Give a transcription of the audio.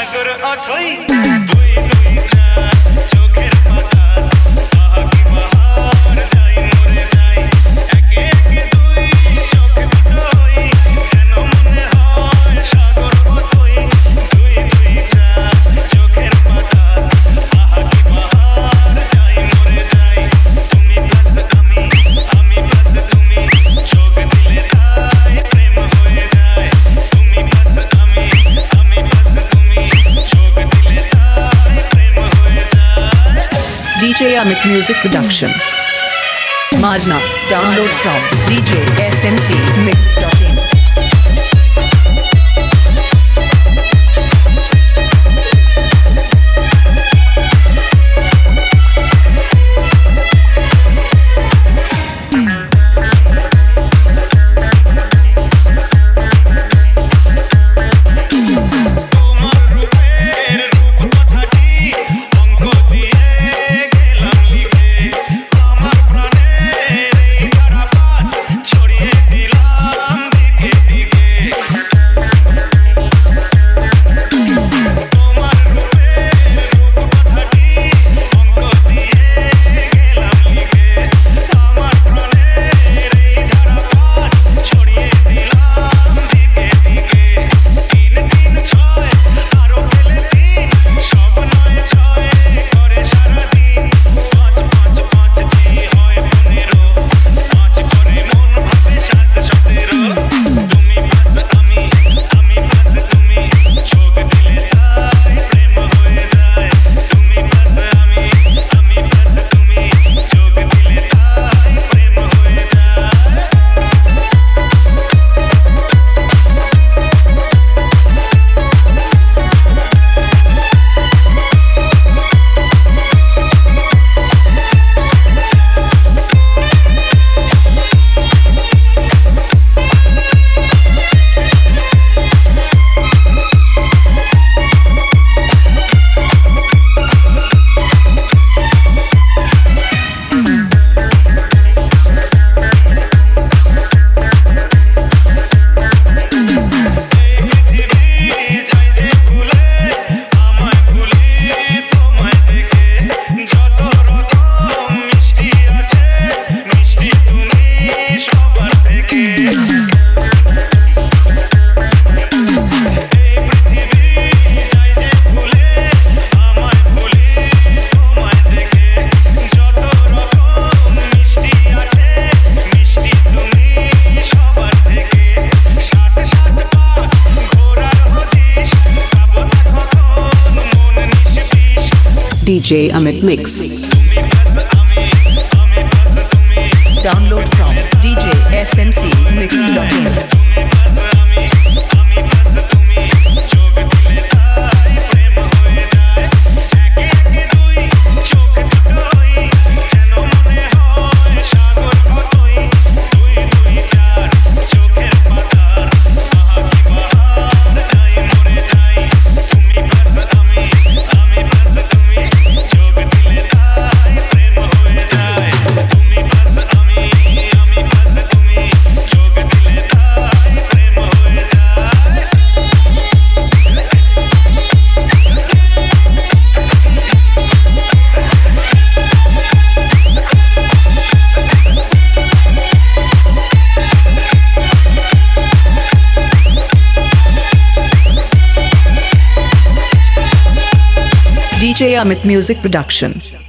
সাগর অথই দুই দুই চাঁদ চোখের পাতা আহা কি বাহার যাই মরে যাই একে একে দুই চোখ দুটোই যেন মনে হয় সাগর অথই দুই দুই চাঁদ চোখের পাতা আহা কি বাহার যাই মরে যাই তুমি প্লাস আমি প্লাস তুমি চোখ দিলে তাই প্রেম হয়ে যায় তুমি প্লাস আমি প্লাস তুমি চোখ দিলে তাই প্রেম হয়ে যায় DJ Amit Music Production. Majna. Download from DJ SMC Mix.in. তোমার রূপের রূপকথাটি অঙ্ক দিয়ে গেলাম লিখে আমার প্রাণের এই ধারাপাত ছড়িয়ে দিলাম দিকে দিকে তোমার রূপের রূপকথাটি অঙ্ক দিয়ে গেলাম লিখে আমার প্রাণের এই ধারাপাত ছড়িয়ে দিলাম দিকে দিকে তিন তিন ছয় আরো পেলে তিন সব নয় ছয় করে সারাদিন পাঁচ পাঁচ পাঁচ জি হয় 15 পাঁচ করে মন ভাবে 7 17 তুমি প্লাস আমি প্লাস তুমি চোখ দিলে তাই প্রেম হয়ে যায় তুমি প্লাস আমি প্লাস তুমি চোখ দিলে তাই প্রেম হয়ে যায় পৃথিবী যাই যে ভুলে আমায় ভুলি তোমায় দেখে যত রকম মিষ্টি আছে মিষ্টি তুমি সবার থেকে এই পৃথিবী যাই যে ভুলে আমায় ভুলি তোমায় দেখে যত রকম মিষ্টি আছে মিষ্টি তুমি সবার থেকে সাত সাত পা ঘোরার হদিশ পাবো না কখন মন নিষ্পিস DJ Amit Mix. তুমি প্লাস আমি প্লাস তুমি Download from DJ SMC Mix.in. তুমি প্লাস আমি প্লাস তুমি চোখ দিলে তাই প্রেম হয়ে যায় একে একে দুই চোখ দুটোই যেন মনে হয় সাগর কতই দুই দুই চার চোখের পাতা আহা কি বাহার যাই মরে যাই তুমি প্লাস আমি প্লাস তুমি চোখ দিলে তাই প্রেম হয়ে যায় তুমি প্লাস আমি প্লাস তুমি চোখ দিলে তাই প্রেম হয়ে যায় DJ Amit Music Production.